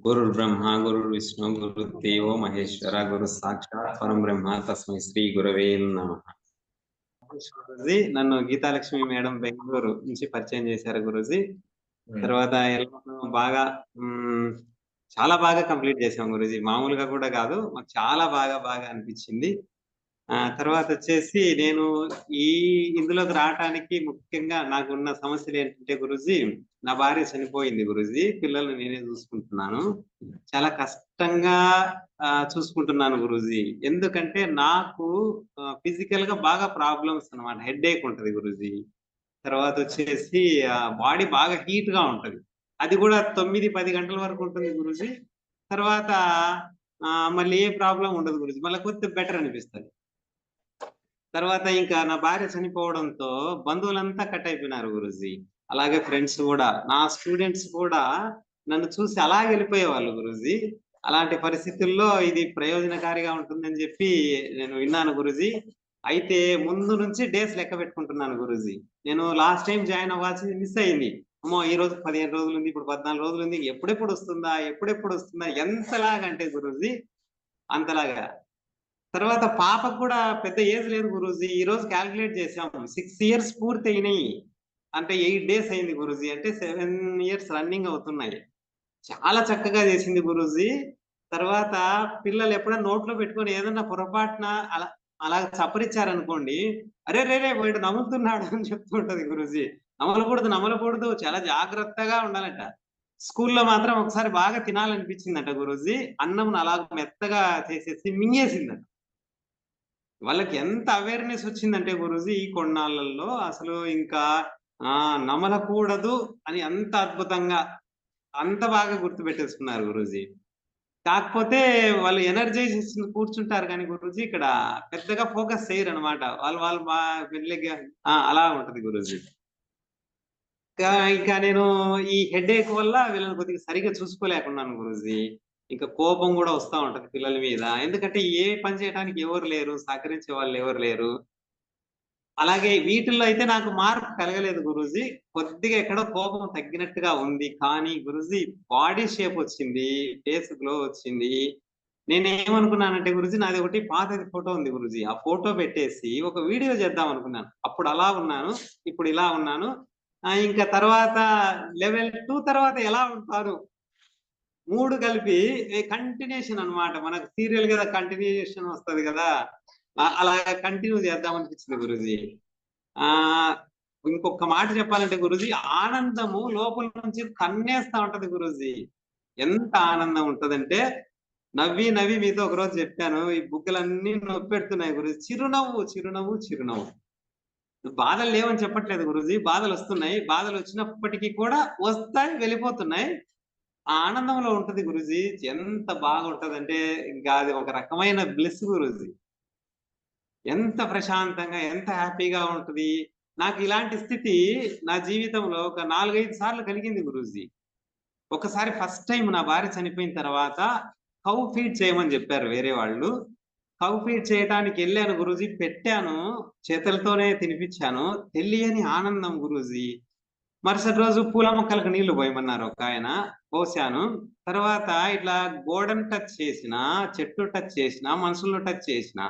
गुरुर्ब्रह्मा गुरुर्विष्णु गुरुदेवो महेश्वर गुरु साक्षात् परम ब्रह्म तस्मै శ్రీ గురవే నమః. గురూజీ నన్ను గీతాలక్ష్మి మేడం బెంగళూరు నుంచి పరిచయం చేశారు గురూజీ. తర్వాత బాగా చాలా బాగా కంప్లీట్ చేశాం గురూజీ. మామూలుగా కూడా కాదు, మాకు చాలా బాగా అనిపించింది. తర్వాత వచ్చేసి నేను ఇందులోకి రావటానికి ముఖ్యంగా నాకున్న సమస్యలు ఏంటంటే గురూజీ, నా భార్య చనిపోయింది గురూజీ. పిల్లల్ని నేనే చూసుకుంటున్నాను. చాలా కష్టంగా చూసుకుంటున్నాను గురూజీ. ఎందుకంటే నాకు ఫిజికల్ గా బాగా ప్రాబ్లమ్స్ అన్నమాట. హెడేక్ ఉంటది గురూజీ. తర్వాత వచ్చేసి బాడీ బాగా హీట్ గా ఉంటది. అది కూడా 9-10 గంటల వరకు ఉంటుంది గురూజీ. తర్వాత మళ్ళీ ఏ ప్రాబ్లం ఉండదు గురూజీ. మళ్ళీ కొద్దిగా బెటర్ అనిపిస్తది. తర్వాత ఇంకా నా భార్య చనిపోవడంతో బంధువులంతా కట్ అయిపోయినారు గురూజీ. అలాగే ఫ్రెండ్స్ కూడా, నా స్టూడెంట్స్ కూడా నన్ను చూసి అలాగే వెళ్ళిపోయేవాళ్ళు గురూజీ. అలాంటి పరిస్థితుల్లో ఇది ప్రయోజనకారిగా ఉంటుందని చెప్పి నేను విన్నాను గురూజీ. అయితే ముందు నుంచి డేస్ లెక్క పెట్టుకుంటున్నాను గురూజీ. నేను లాస్ట్ టైం జాయిన్ అవ్వాల్సింది మిస్ అయింది. అమ్మో ఈ రోజు 15 రోజులు ఉంది, ఇప్పుడు 14 రోజులు ఉంది, ఎప్పుడెప్పుడు వస్తుందా ఎంతలాగా అంటే గురూజీ అంతలాగా. తర్వాత పాపకు కూడా పెద్ద ఏజ్ లేదు గురూజీ. ఈ రోజు క్యాల్కులేట్ చేసాము, 6 ఇయర్స్ పూర్తి అయినాయి. అంటే 8 డేస్ అయింది గురూజీ. అంటే 7 ఇయర్స్ రన్నింగ్ అవుతున్నాయి. చాలా చక్కగా చేసింది గురూజీ. తర్వాత పిల్లలు ఎప్పుడైనా నోట్లో పెట్టుకొని ఏదన్నా పొరపాటున అలా చప్పరిచ్చారనుకోండి, అరే రే వాడు నములుతున్నాడు అని చెప్తూ ఉంటది గురూజీ. నమలకూడదు, చాలా జాగ్రత్తగా ఉండాలంట. స్కూల్లో మాత్రం ఒకసారి బాగా తినాలనిపించిందంట గురూజీ. అన్నం అలా మెత్తగా చేసేసి మింగేసిందంట. వాళ్ళకి ఎంత అవేర్నెస్ వచ్చిందంటే గురూజీ ఈ కొన్నాళ్ళల్లో అసలు ఇంకా నమలకూడదు అని అంత అద్భుతంగా అంత బాగా గుర్తుపెట్టేసుకున్నారు గురూజీ. కాకపోతే వాళ్ళు ఎనర్జైజ్ కూర్చుంటారు కానీ గురూజీ ఇక్కడ పెద్దగా ఫోకస్ చేయరు అనమాట. వాళ్ళు మెల్లిగా అలా ఉంటది గురూజీ. ఇంకా నేను ఈ హెడేక్ వల్ల వీళ్ళని కొద్దిగా సరిగా చూసుకోలేకున్నాను గురూజీ. ఇంకా కోపం కూడా వస్తా ఉంటది పిల్లల మీద. ఎందుకంటే ఏ పని చేయడానికి ఎవరు లేరు, సహకరించే వాళ్ళు ఎవరు లేరు. అలాగే వీటిల్లో అయితే నాకు మార్పు కలగలేదు గురూజీ. కొద్దిగా ఎక్కడో కోపం తగ్గినట్టుగా ఉంది. కానీ గురూజీ బాడీ షేప్ వచ్చింది, ఫేస్ గ్లో వచ్చింది. నేనేమనుకున్నానంటే గురూజీ, నాది ఒకటి పాతది ఫోటో ఉంది గురూజీ. ఆ ఫోటో పెట్టేసి ఒక వీడియో చేద్దాం అనుకున్నాను. అప్పుడు అలా ఉన్నాను, ఇప్పుడు ఇలా ఉన్నాను. ఇంకా తర్వాత లెవెల్ 2 తర్వాత ఎలా ఉంటారు 3 కలిపి కంటిన్యూషన్ అన్నమాట. మనకు సీరియల్ కదా కంటిన్యూషన్ వస్తది కదా, అలా కంటిన్యూ చేద్దాం అనిపించింది గురూజీ. ఇంకొక మాట చెప్పాలంటే గురూజీ, ఆనందము లోపల నుంచి కన్నేస్తా ఉంటది గురూజీ. ఎంత ఆనందం ఉంటదంటే, నవ్వి మీతో ఒకరోజు చెప్పాను, ఈ బుగ్గలన్నీ నొప్పి పెడుతున్నాయి గురూజీ. చిరునవ్వు. బాధలు లేవని చెప్పట్లేదు గురూజీ, బాధలు వస్తున్నాయి. బాధలు వచ్చినప్పటికీ కూడా వస్తాయి, వెళ్ళిపోతున్నాయి. ఆ ఆనందంలో ఉంటది గురూజీ. ఎంత బాగుంటదంటే ఇంకా అది ఒక రకమైన బ్లెస్ గురూజీ. ఎంత ప్రశాంతంగా, ఎంత హ్యాపీగా ఉంటది. నాకు ఇలాంటి స్థితి నా జీవితంలో ఒక 4-5 సార్లు కలిగింది గురూజీ. ఒకసారి ఫస్ట్ టైం నా భార్య చనిపోయిన తర్వాత కౌ ఫీడ్ చేయమని చెప్పారు వేరే వాళ్ళు. కౌ ఫీడ్ చేయటానికి వెళ్ళాను గురూజీ. పెట్టాను, చేతులతోనే తినిపించాను. తెలియని ఆనందం గురూజీ. మరుసటి రోజు పూల మొక్కలకు నీళ్లు పోయమన్నారు ఒకాయన. పోసాను. తర్వాత ఇట్లా గోడను టచ్ చేసిన, చెట్టు టచ్ చేసిన, మనుషులను టచ్ చేసిన,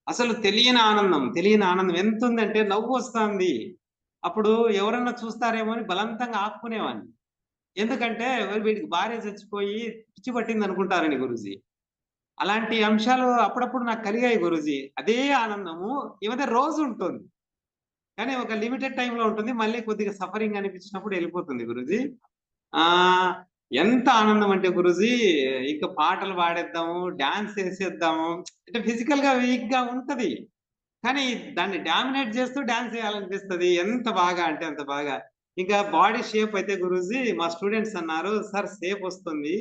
అసలు తెలియని ఆనందం ఎంతుందంటే నవ్వు వస్తుంది. అప్పుడు ఎవరన్నా చూస్తారేమో అని బలవంతంగా ఆపుకునేవాడిని. ఎందుకంటే వీడికి భార్య చచ్చిపోయి పిచ్చి పట్టింది అనుకుంటారని గురూజీ. అలాంటి అంశాలు అప్పుడప్పుడు నాకు కలిగాయి గురూజీ. అదే ఆనందము ఈ మధ్య రోజు ఉంటుంది. కానీ ఒక లిమిటెడ్ టైంలో ఉంటుంది. మళ్ళీ కొద్దిగా సఫరింగ్ అనిపించినప్పుడు వెళ్ళిపోతుంది గురూజీ. ఎంత ఆనందం అంటే గురూజీ, ఇక పాటలు పాడేద్దాము, డాన్స్ చేసేద్దాము. అంటే ఫిజికల్ గా వీక్ గా ఉంటది. కానీ దాన్ని డామినేట్ చేస్తూ డాన్స్ చేయాలనిపిస్తది. ఎంత బాగా అంటే అంత బాగా. ఇంకా బాడీ షేప్ అయితే గురూజీ మా స్టూడెంట్స్ అన్నారు, సార్ షేప్ వస్తుంది.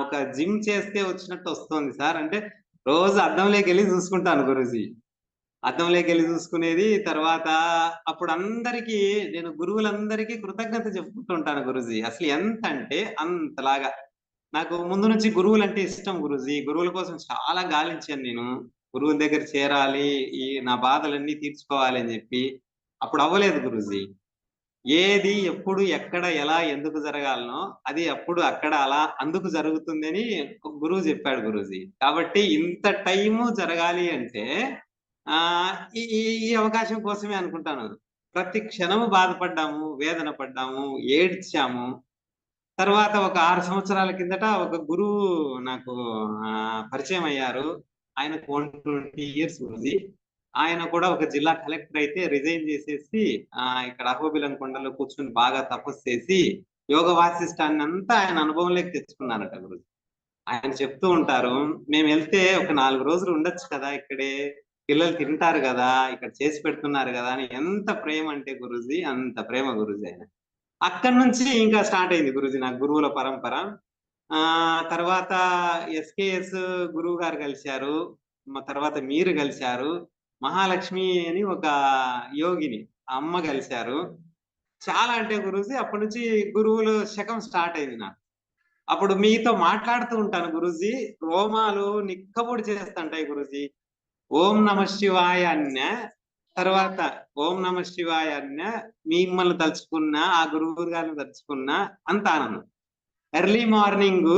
ఒక జిమ్ చేస్తే వచ్చినట్టు వస్తుంది సార్ అంటే, రోజు అద్దంలోకెళ్ళి చూసుకుంటాను గురూజీ. అద్దంలోకెళ్ళి చూసుకునేది. తర్వాత అప్పుడు నేను గురువులందరికీ కృతజ్ఞత చెప్పుకుంటూ ఉంటాను గురూజీ. అసలు ఎంత అంటే అంతలాగా. నాకు ముందు నుంచి గురువులంటే ఇష్టం గురూజీ. గురువుల కోసం చాలా గాలించాను నేను. గురువుల దగ్గర చేరాలి, నా బాధలన్నీ తీర్చుకోవాలి అని చెప్పి. అప్పుడు అవ్వలేదు గురూజీ. ఏది ఎప్పుడు ఎక్కడ ఎలా ఎందుకు జరగాలనో అది అప్పుడు అక్కడ అలా అందుకు జరుగుతుందని ఒక గురువు చెప్పాడు గురూజీ. కాబట్టి ఇంత టైము జరగాలి అంటే ఈ ఈ ఈ అవకాశం కోసమే అనుకుంటాను. ప్రతి క్షణము బాధపడ్డాము, వేదన పడ్డాము, ఏడ్చాము. తర్వాత ఒక 6 సంవత్సరాల కిందట ఒక గురువు నాకు పరిచయం అయ్యారు. ఆయనకు 120 ఇయర్స్ గురూజీ. ఆయన కూడా ఒక జిల్లా కలెక్టర్ అయితే రిజైన్ చేసేసి ఇక్కడ అహోబిలం కొండలో కూర్చొని బాగా తపస్సు చేసి యోగ వాసిష్టాన్నంతా ఆయన అనుభవంలోకి తెచ్చుకున్నారట గురూజీ. ఆయన చెప్తూ ఉంటారు, మేము వెళ్తే ఒక 4 రోజులు ఉండొచ్చు కదా ఇక్కడే. పిల్లలు తింటారు కదా, ఇక్కడ చేసి పెడుతున్నారు కదా అని ఎంత ప్రేమ అంటే గురూజీ, అంత ప్రేమ గురూజీ ఆయన. అక్కడి నుంచి ఇంకా స్టార్ట్ అయింది గురూజీ నాకు గురువుల పరంపర. తర్వాత ఎస్కేఎస్ గురువు గారు కలిశారు. తర్వాత మీరు కలిశారు. మహాలక్ష్మి అని ఒక యోగిని అమ్మ కలిశారు. చాలా అంటే గురూజీ అప్పటి నుంచి గురువులు శకం స్టార్ట్ అయింది నాకు. అప్పుడు మీతో మాట్లాడుతూ ఉంటాను గురూజీ. రోమాలు నిక్కబొడి చేస్తుంటాయి గురూజీ. ఓం నమ శివాయ అన్న తర్వాత ఓం నమ శివాయ అన్న మిమ్మల్ని తలుచుకున్నా, ఆ గురువు గారిని తలుచుకున్నా అంత ఆనందం. ఎర్లీ మార్నింగ్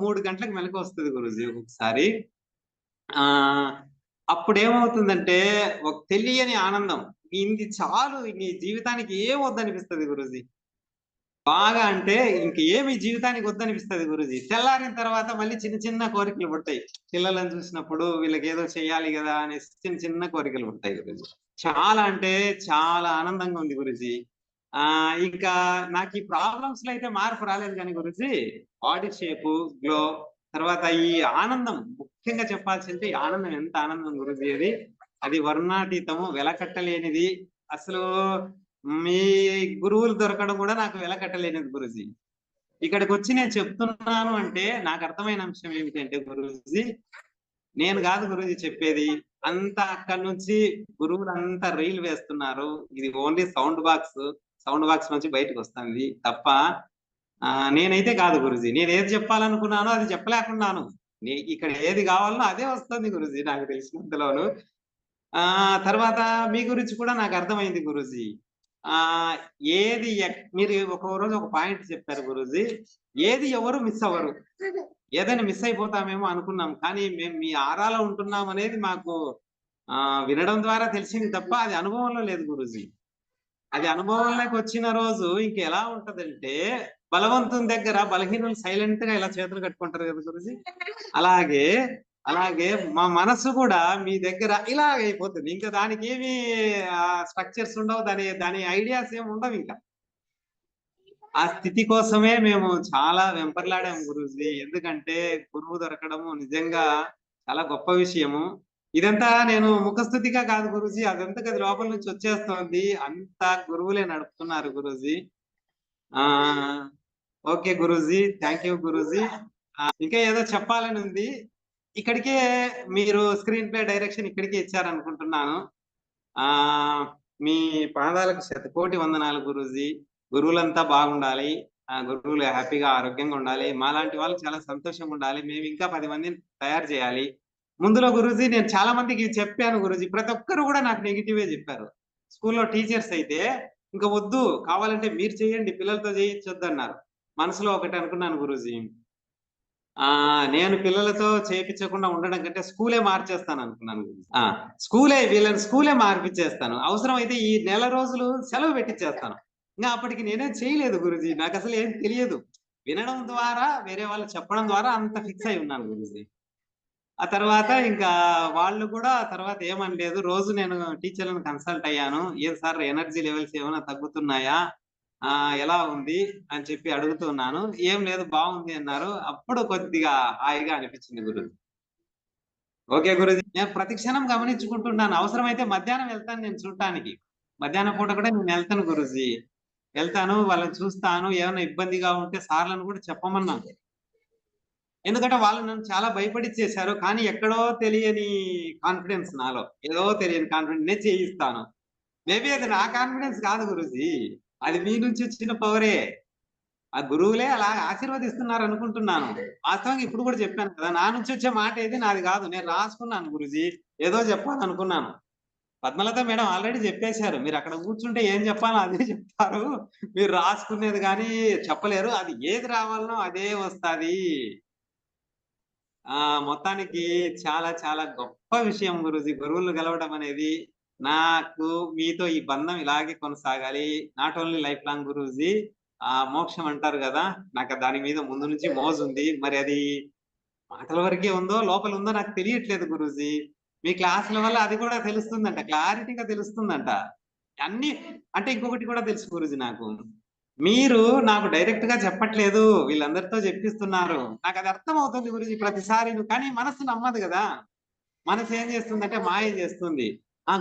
3 గంటలకు మెలకు వస్తుంది గురూజీ ఒక్కొక్కసారి. అప్పుడేమవుతుందంటే ఒక తెలియని ఆనందం. ఇది చాలు, నీ జీవితానికి ఏం వద్దనిపిస్తుంది గురూజీ. బాగా అంటే ఇంక ఏమి జీవితానికి వద్దనిపిస్తుంది గురూజీ. తెల్లారిన తర్వాత మళ్ళీ చిన్న చిన్న కోరికలు పుడతాయి. పిల్లలను చూసినప్పుడు వీళ్ళకి ఏదో చెయ్యాలి కదా అనేసి చిన్న చిన్న కోరికలు పుడతాయి గురూజీ. చాలా అంటే చాలా ఆనందంగా ఉంది గురూజీ. ఇంకా నాకు ఈ ప్రాబ్లమ్స్ లో అయితే మార్పు రాలేదు కానీ గురూజీ, బాడీ షేపు, గ్లో, తర్వాత ఈ ఆనందం ముఖ్యంగా చెప్పాల్సింటే ఈ ఆనందం ఎంత ఆనందం గురూజీ అది. అది వర్ణాతీతము, వెలకట్టలేనిది. అసలు మీ గురువులు దొరకడం కూడా నాకు వెలకట్టలేనిది గురూజీ. ఇక్కడికి వచ్చి నేను చెప్తున్నాను అంటే నాకు అర్థమైన అంశం ఏమిటంటే గురూజీ, నేను కాదు గురూజీ చెప్పేది, అంతా అక్కడి నుంచి గురువులు అంతా రీల్ వేస్తున్నారు. ఇది ఓన్లీ సౌండ్ బాక్స్ నుంచి బయటకు వస్తుంది తప్ప నేనైతే కాదు గురూజీ. నేను ఏది చెప్పాలనుకున్నానో అది చెప్పలేకున్నాను. ఇక్కడ ఏది కావాలనో అదే వస్తుంది గురూజీ నాకు తెలిసినంతలోను. తర్వాత మీ గురించి కూడా నాకు అర్థమైంది గురూజీ. ఏది మీరు ఒక రోజు ఒక పాయింట్ చెప్పారు గురూజీ. ఏది ఎవరు మిస్ అవ్వరు. ఏదైనా మిస్ అయిపోతామేమో అనుకున్నాం. కానీ మేము మీ ఆరాలో ఉంటున్నాం అనేది మాకు వినడం ద్వారా తెలిసింది తప్ప అది అనుభవంలో లేదు గురూజీ. అది అనుభవంలోకి వచ్చిన రోజు ఇంకెలా ఉంటదంటే, బలవంతుని దగ్గర బలహీనులు సైలెంట్ గా ఇలా చేతులు కట్టుకుంటారు కదా గురూజీ. అలాగే అలాగే మా మనసు కూడా మీ దగ్గర ఇలాగ అయిపోతుంది. ఇంకా దానికి ఏమి స్ట్రక్చర్స్ ఉండవు, దాని ఐడియాస్ ఏమి ఉండవు. ఇంకా ఆ స్థితి కోసమే మేము చాలా వెంపర్లాడాము గురూజీ. ఎందుకంటే గురువు దొరకడము నిజంగా చాలా గొప్ప విషయము. ఇదంతా నేను ముఖస్థుతిగా కాదు గురూజీ, అదంతా అది లోపల నుంచి వచ్చేస్తోంది. అంతా గురువులే నడుపుతున్నారు Guruji. Okay Guruji, thank you Guruji. ఇంకా ఏదో చెప్పాలని ఉంది. ఇక్కడికే మీరు స్క్రీన్ ప్లే డైరెక్షన్ ఇక్కడికే ఇచ్చారనుకుంటున్నాను. మీ పాదాలకు 1,000,000,000 వందనాలు గురూజీ. గురువులంతా బాగుండాలి. గురువులు హ్యాపీగా ఆరోగ్యంగా ఉండాలి. మాలాంటి వాళ్ళు చాలా సంతోషంగా ఉండాలి. మేము ఇంకా 10 మందిని తయారు చేయాలి. ముందులో గురూజీ నేను చాలా మందికి చెప్పాను గురూజీ. ప్రతి ఒక్కరు కూడా నాకు నెగిటివే చెప్పారు. స్కూల్లో టీచర్స్ అయితే ఇంకా వద్దు, కావాలంటే మీరు చేయండి, పిల్లలతో చేయించొద్దు అన్నారు. మనసులో ఒకటి అనుకున్నాను గురూజీ, నేను పిల్లలతో చేయించకుండా ఉండడం కంటే స్కూలే మార్చేస్తాను అనుకున్నాను గురూజీ. వీళ్ళని స్కూలే మార్పిచ్చేస్తాను. అవసరం అయితే ఈ నెల రోజులు సెలవు పెట్టించేస్తాను. ఇంకా అప్పటికి నేనేం చేయలేదు గురూజీ. నాకు అసలు ఏం తెలియదు. వినడం ద్వారా, వేరే వాళ్ళు చెప్పడం ద్వారా అంత ఫిక్స్ అయి ఉన్నాను గురూజీ. ఆ తర్వాత ఇంకా వాళ్ళు కూడా తర్వాత ఏమనలేదు. రోజు నేను టీచర్లను కన్సల్ట్ అయ్యాను. ఏం సార్ ఎనర్జీ లెవెల్స్ ఏమైనా తగ్గుతున్నాయా? ఎలా ఉంది అని చెప్పి అడుగుతున్నాను. ఏం లేదు, బాగుంది అన్నారు. అప్పుడు కొద్దిగా హాయిగా అనిపించింది గురూజీ. ఓకే గురూజీ, నేను ప్రతి క్షణం గమనించుకుంటున్నాను. అవసరమైతే మధ్యాహ్నం వెళ్తాను నేను చూడటానికి. మధ్యాహ్నం పూట కూడా నేను వెళ్తాను గురూజీ. వెళ్తాను, వాళ్ళని చూస్తాను. ఏమైనా ఇబ్బందిగా ఉంటే సార్లను కూడా చెప్పమన్నాను. ఎందుకంటే వాళ్ళు నన్ను చాలా భయపడిచ్చేశారు. కానీ ఎక్కడో తెలియని కాన్ఫిడెన్స్ నాలో. ఏదో తెలియని కాన్ఫిడెన్స్ నేను చేయిస్తాను. మేబీ అది నా కాన్ఫిడెన్స్ కాదు గురూజీ. అది మీ నుంచి వచ్చిన పవరే. ఆ గురువులే అలా ఆశీర్వదిస్తున్నారు అనుకుంటున్నాను. వాస్తవంగా ఇప్పుడు కూడా చెప్పాను కదా, నా నుంచి వచ్చే మాట ఏది నాది కాదు. నేను రాసుకున్నాను గురూజీ. ఏదో చెప్పాలనుకున్నాను. పద్మలత మేడం ఆల్రెడీ చెప్పేశారు. మీరు అక్కడ కూర్చుంటే ఏం చెప్పాలో అదే చెప్తారు. మీరు రాసుకునేది కానీ చెప్పలేరు. అది ఏది రావాలనో అదే వస్తాది. మొత్తానికి చాలా చాలా గొప్ప విషయం గురూజీ. గురువులు గెలవడం అనేది. నాకు మీతో ఈ బంధం ఇలాగే కొనసాగాలి. Not only life long Guruji. మోక్షం అంటారు గదా! నాకు దాని మీద ముందు నుంచి మోజుంది. మరి అది మాటల వరకే ఉందో, లోపల ఉందో నాకు తెలియట్లేదు గురూజీ. మీ క్లాసుల వల్ల అది కూడా తెలుస్తుందంట. క్లారిటీగా తెలుస్తుందంట. అన్నీ అంటే ఇంకొకటి కూడా తెలుసు గురూజీ నాకు. మీరు నాకు డైరెక్ట్‌గా చెప్పట్లేదు. వీళ్ళందరితో చెప్పిస్తున్నారు. నాకది అర్థమవుతుంది గురూజీ ప్రతిసారి. కానీ మనసు నమ్మదు గదా! మనసు ఏం చేస్తుందంటే మాయ చేస్తుంది.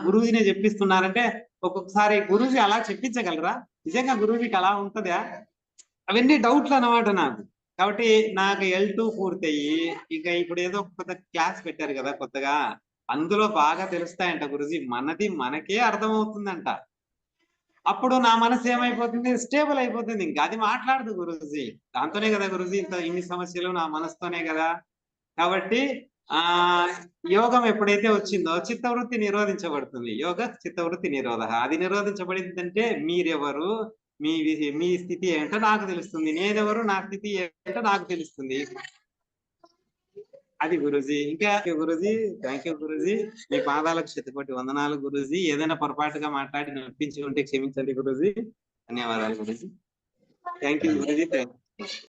గురూజీనే చెప్పిస్తున్నారంటే ఒక్కొక్కసారి గురూజీ అలా చెప్పించగలరా? నిజంగా గురూజీకి అలా ఉంటదా? అవన్నీ డౌట్‌లన్నమాట నాకు. కాబట్టి నాకు L2 పూర్తయ్యి, ఇక ఇప్పుడేదో కొత్త క్లాస్ పెట్టారు గదా! కొత్తగా. అందులో బాగా తెలుస్తాయంట గురూజీ. మనది మనకే అర్థమవుతుందంట. అప్పుడు నా మనసు ఏమైపోతుంది? స్టేబుల్ అయిపోతుంది. ఇంక అది మాట్లాడదు గురూజీ. దాంతోనే గదా గురూజీ ఇన్ని సమస్యలు నా మనసుతోనే గదా! కాబట్టి ఆహ్, యోగం ఎప్పుడైతే వచ్చిందో చిత్తవృత్తి నిరోధించబడుతుంది. యోగ చిత్తవృత్తి నిరోధః. అది నిరోధించబడిందంటే మీరెవరు? మీ స్థితి ఏంటో నాకు తెలుస్తుంది. నేనెవరు? నా స్థితి ఏంటో నాకు తెలుస్తుంది. అది గురూజీ. ఇంకా గురూజీ థాంక్ యూ గురూజీ. మీ పాదాలకు శతకోటి వందనాలు గురూజీ. ఏదైనా పొరపాటుగా మాట్లాడి నొప్పించి ఉంటే క్షమించండి గురూజీ. ధన్యవాదాలు గురూజీ. Thank you Guruji.